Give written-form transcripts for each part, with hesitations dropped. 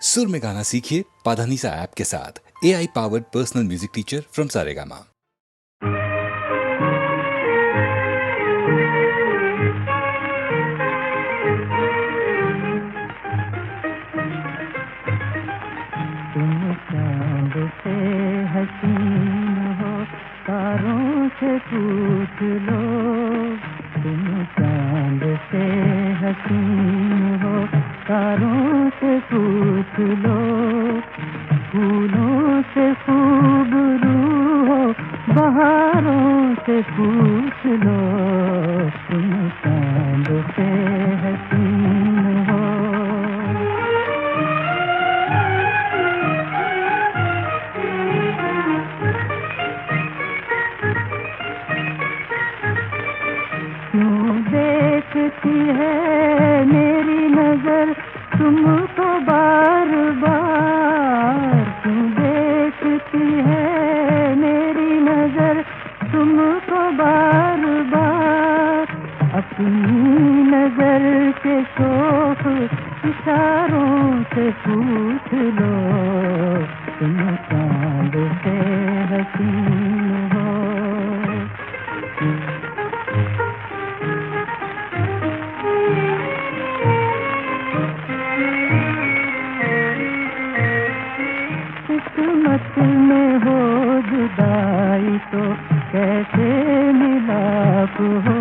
सुर में गाना सीखिए पाधानीसा ऐप के साथ। AI powered personal music teacher from Saregama. तुम चांद से हसीन हो, तारों से पूछ लो। तुम चांद से हसीन हो, तारों से पूछ लो। फूलों से खूबरू हो, बहारों से पूछ लो। तुम चांद से हसीन हो। क्यों देखती है मेरी नजर तुमको बार बार। क्यों देखती है मेरी नजर तुमको बार बार। अपनी नजर के शौक इशारों से पूछ लो। तुम चांद से हसीन हो। किस्मत में हो जुदाई तो कैसे मिलाप हो।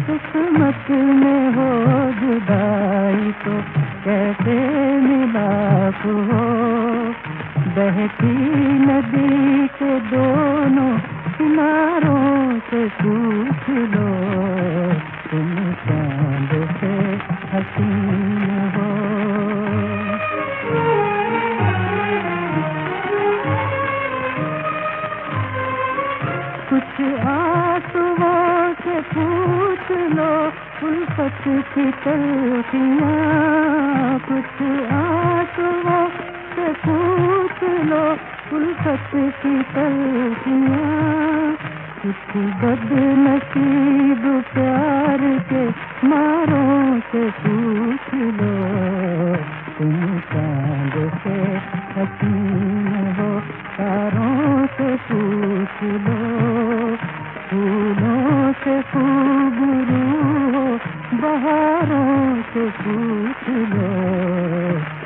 किस्मत में हो जुदाई तो कैसे मिलाप हो। बहती नदी के दोनों किनारों से पूछ लो। तुम चांद से हसीन हो। कुछ आंसुओं से पूछ लो उल्फत की तलखियाँ। कुछ आंसुओं से पूछ लो उल्फत की तलखियाँ। कुछ बदनसीब प्यार के मारों से पूछ लो। तुम चांद से हसीन हो, तारों से पूछ लो। फूलों से खूबरू हो, बहारों से पूछ लो।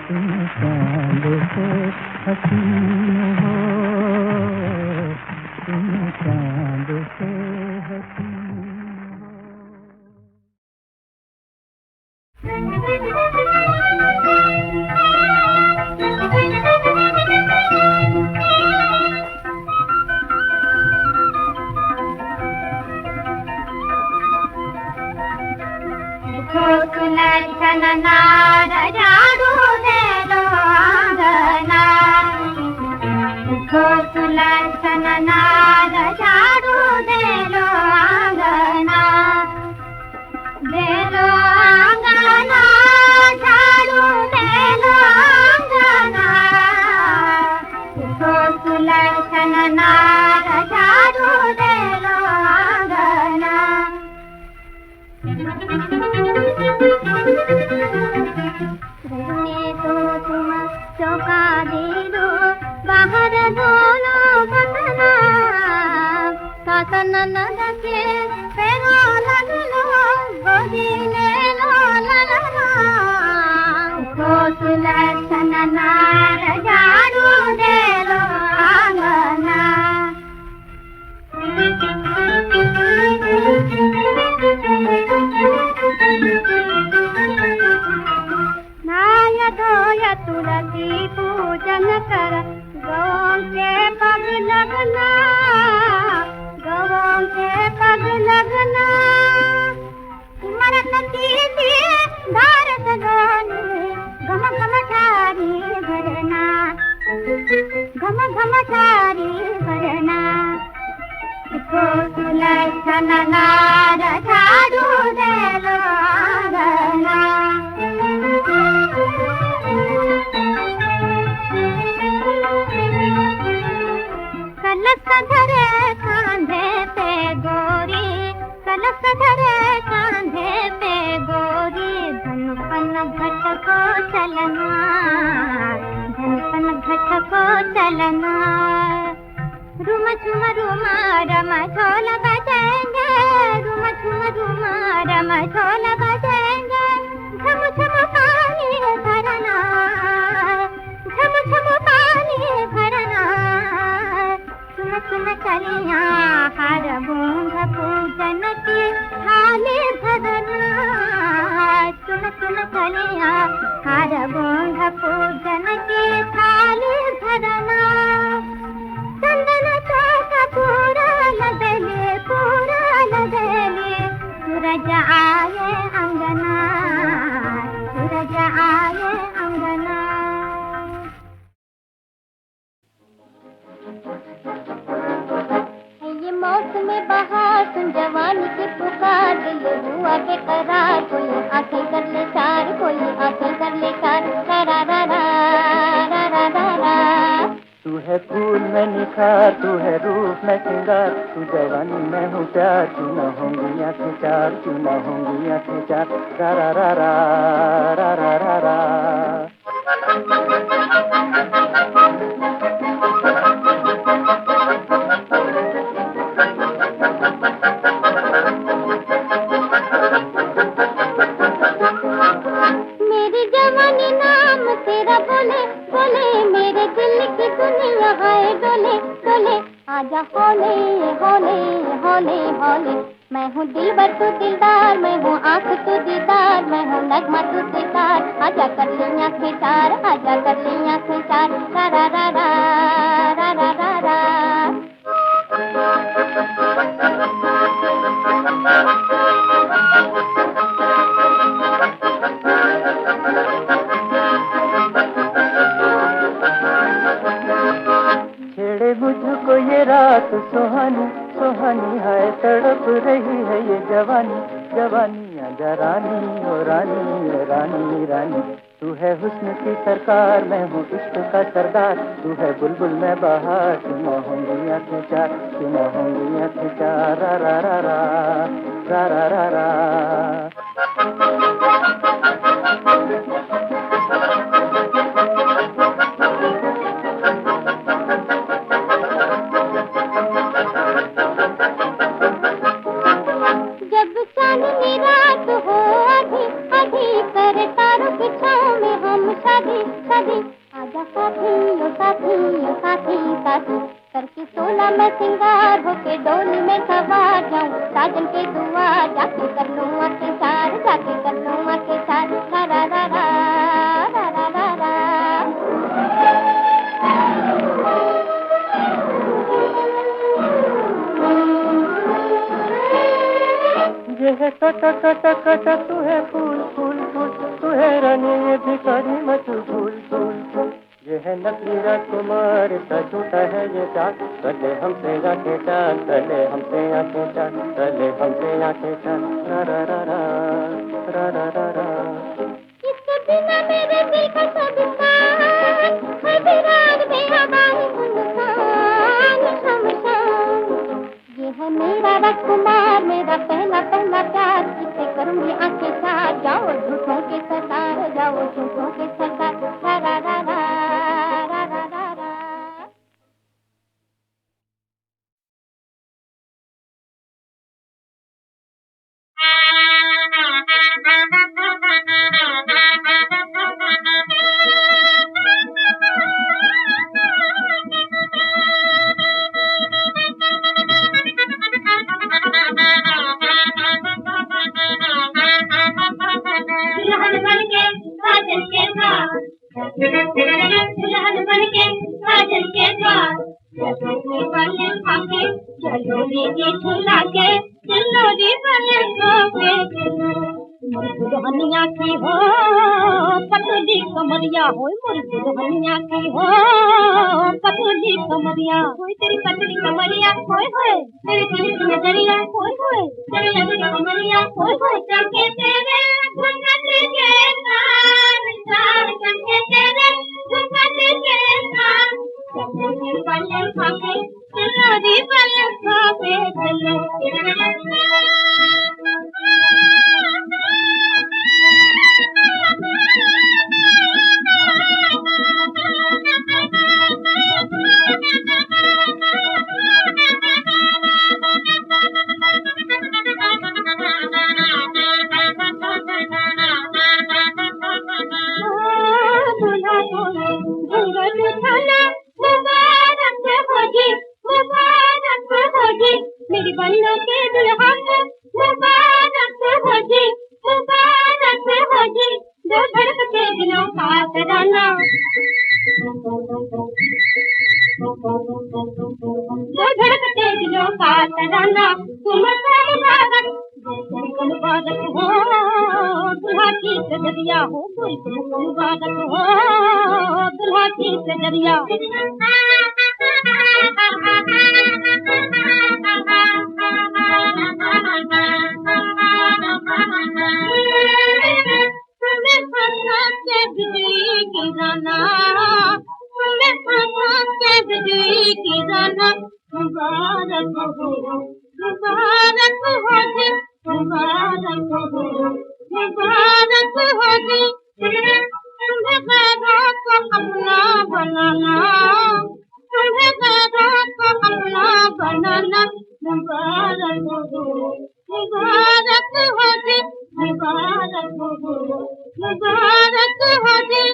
तुम चांद से हसीन हो। तुम चांद से हसीन हो। तुलसी पूजन कर गौं के पग लगना। गौं के पग लगना। मरत की भारत गानी घम घम छारी भरना। घम घम छारी भरना। सुलक्षण नार झाड़ू दे लो आंगना। कलश धरे कांधे पे गोरी। कलश धरे कांधे पे गोरी। धन पन घट को चलना। चलना रुम झुम रुमा रम झोल बजेंगे रुम झुम रुमा रम झोल बजेंगे झम झम पानी भरना झम झम पानी भरना सुन सुन कलियां हर बूंद पूजन की थाली भरना सुन सुन कलियां हर बूंद पूजन की थाली भरना चंदन चौक पूरा लगले सूरज आए अंगना सूरज आए अंगना ये मौसम बहार सुन जवानी की पुकार दिल हुआ बेकरार कोई आंखें कर ले चार कोई आंखें कर ले चार रा रा रा रा रा रा रा रा तू है फूल में निखार तू है रूप में श्रृंगार तू जवानी में हूँ प्यार तू न होंगी आँखें चार तू न होंगी आँखें चार रा रा रा रा रा रा रा रा मेरी जवानी नाम तेरा बोले बोले मेरे दिल की दुनिया है डोले डोले आजा होले होले होले होले मैं हूँ दिलबर तू दिलदार मैं हूँ आँख तू दीदार मैं हूँ नगमा तू सितार आजा कर ले आँखें चार आजा कर ले आँखें चार रा रा रा रा रा रा रा छेड़े मुझको ये रात सुहानी सुहानी है तड़प रही है ये जवानी जवानी आजा रानी ओ रानी ओ रानी रानी तू है हुस्न की सरकार मैं हूँ इश्क का सरदार तू है बुलबुल में बहार तू न होंगी आँखें चार तू न होंगी आँखें चार रा रा रा रा रा रा रा जब चांदनी रात हो आधी आधी करे तारों की छाँव में हम शादी शादी आजा साथी ओ साथी ओ साथी साथी करके सोना मैं सिंगार होके डोली में सवार जाऊं साजन के दुआर जाके कर लूं आंखें चार जाके कर लूं आंखें चार रा रा रा रा रा रा रा ये है कटा कटा कटा तू है फूल फूल फूल तू है रानी ये भिखारी मत भूल भूल भूल ये है नकली राजकुमार इसका झूठा है ये चाल चले हमसे आंखें चाल चले हमसे आंखें चाल चले हमसे आंखें चाल रा रा रा रा रा रा रा इसके बिना मेरे दिल का सबसान है विराग बेहबानी सुनसान शमशान ये है मेरा राजकुमार मेरा पहला पहला प्यार इसे करूंगी आंखें चार जाओ झूठों के सरदार जाओ झूठों के सरदार रा रा रा रा रा रा रा रा दुल्हन बनके साजन के द्वार दुल्हन बनके साजन के द्वार चलो बल्ले खाके चलो रे झूला के चलो रे बल्ले खाके मोर दुल्हनिया की हो पतली कमरिया हो मोर दुल्हनिया की हो पतली कमरिया होय तेरी पतली कमरिया होय होय तेरी तिरछी नजरिया होय होय तेरी लंबी कमरिया होय होय चमके तेरे घूंघट के तार तार चमके तेरे घूंघट के तार चलो रे बल्ले खाके चलो रे बल्ले खाके चलो बोले घूंघट उठाना मुबारक हो जी, मुबारक हो जी, मेरी बन्नों के दुल्हा को मुबारक हो जी, मुबारक हो जी, दो धड़कते दिलों का तराना, दो धड़कते दिलों का तराना, तुमको मुबारक, तुमको मुबारक हो, दुल्हा की सजरिया हो, तुमको मुबारक हो, दुल्हा की सजरिया। तुम्हें आँखों से बिजली गिराना, तुम्हें आँखों से बिजली गिराना, मुबारक हो, मुबारक हो जी, मुबारक हो, मुबारक हो जी, तुम्हें गैरों को अपना बनाना, तुम्हें गैरों को अपना बनाना, मुबारक हो, मुबारक हो जी, मुबारक हो, मुबारक हो जी,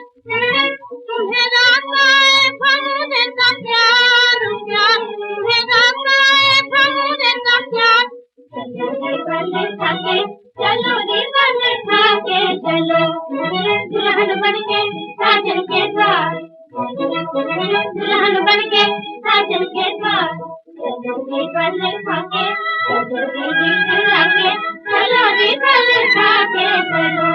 तुम्हें रामाए भंवरे का प्यार, प्यार, तुम्हें रामाए भंवरे का प्यार, चलो रे बल्ले खाके, चलो रे बल्ले खाके, चलो दुल्हन बनके साजन के द्वार, दुल्हन बनके साजन के द्वार, चलो रे बल्ले खाके, चलो रे गीत गाके, चलो रे बल्ले खाके, चलो।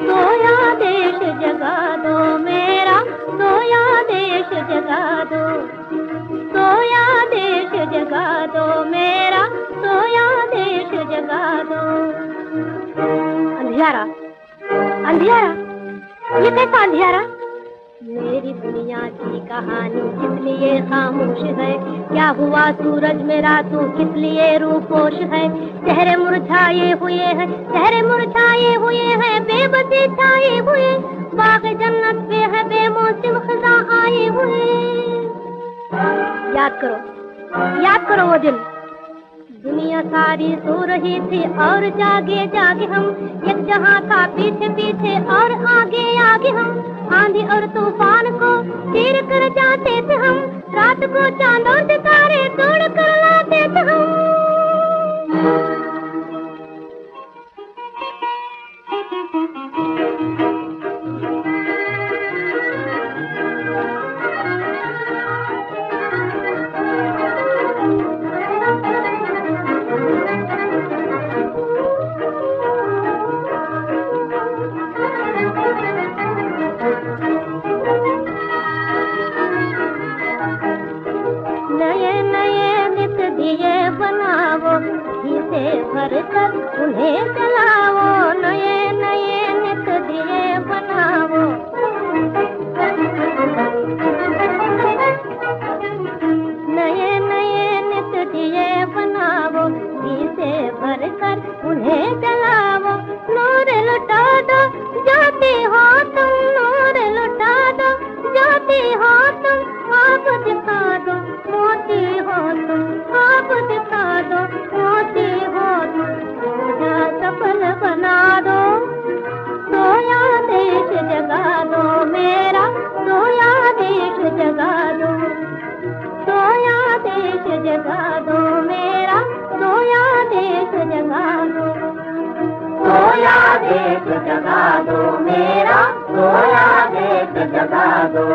सोया देश जगा दो मेरा, सोया देश जगा दो, सोया देश जगा दो मेरा, सोया देश जगा दो। अंधियारा, अंधियारा, ये कैसा अंधियारा? मेरी दुनिया की कहानी किस लिए खामोश है, क्या हुआ सूरज मेरा तू किस लिए रूपोश है, चेहरे मुरझाए हुए हैं, चेहरे मुरझाए हुए हैं, बेबसी छाए हुए, बाग जन्नत पे है बेमौसम खज़ा आए हुए। याद करो वो दिन, दुनिया सारी सो रही थी और जागे जागे हम, एक जहां था पीछे पीछे और आगे आगे हम, आंधी और तूफान को चीर कर जाते थे हम, रात को चांद और सितारे तोड़ कर लाते थे हम। नए नए नित दिए बनाओ, घी से भर कर उन्हें जलाओ, नए नए नित दिए बनाओ, नए नए नित दिए बनाओ, घी से भर कर उन्हें जलाओ, नूर लुटा दो जाती हो तुम, नूर लुटा दो जाती हो तुम, आप दिखा दो मोती हो तुम, आप दिखा दो मोती हो तुम, पूजा सफल बना दो, सोया देश जगा दो मेरा, सोया देश जगा दो, सोया देश जगा दो मेरा, सोया देश जगा दो, सोया देश जगा दो मेरा, सोया देश जगा दो,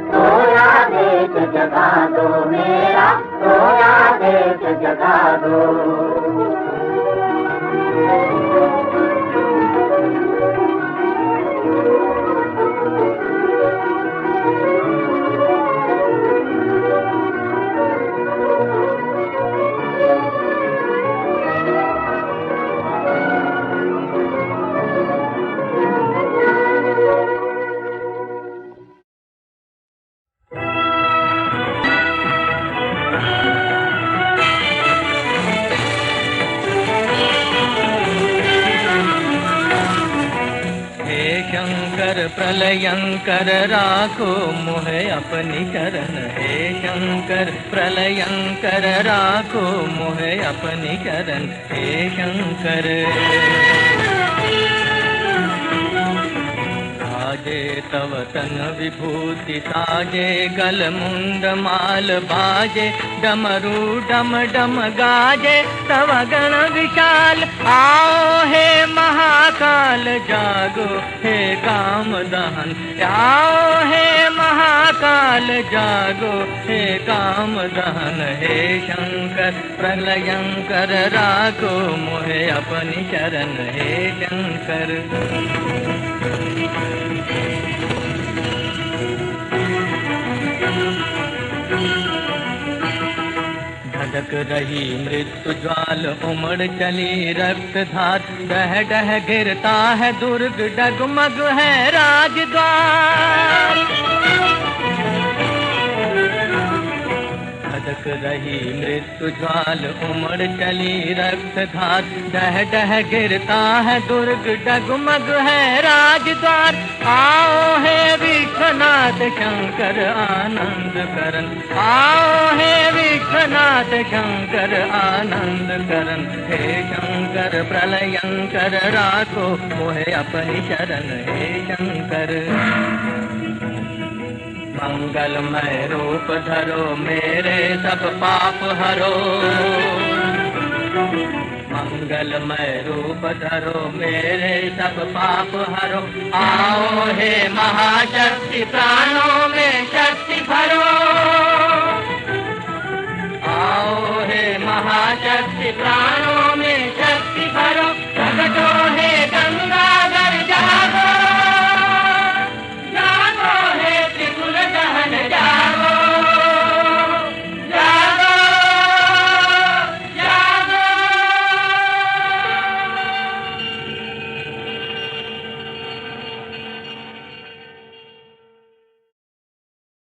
सोया देश जगा दो मेरा, सोया देश जगा दो। प्रलयंकर राखो मोहे अपनी शरण हे शंकर प्रलयंकर राखो मोहे अपनी शरण हे शंकर साजे तव तन विभूति साजे गल मुंड माल बाजे डमरू डम डम गाजे तव गण विशाल आओ हे महाकाल जागो हे काम दहन आओ हे महाकाल जागो हे काम दहन हे शंकर प्रलयंकर राखो मोहे अपनी शरण हे शंकर धधक रही मृत्यु ज्वाल उमड़ चली रक्त धार डह डह गिरता है दुर्ग डगमग है राजद्वार धधक रही मृत्यु ज्वाल उमड़ चली रक्त धार डह डह गिरता है दुर्ग डगमग है राजद्वार आओ हे विश्वनाथ शंकर आनंद करन आओ हे विश्वनाथ शंकर आनंद करन हे शंकर प्रलयंकर राखो मोहे अपनी शरण हे शंकर मंगलमय रूप धरो मेरे सब पाप हरो मंगलमय रूप धरो मेरे सब पाप हरो आओ हे महाशक्ति प्राणों में शक्ति भरो आओ हे महाशक्ति प्राण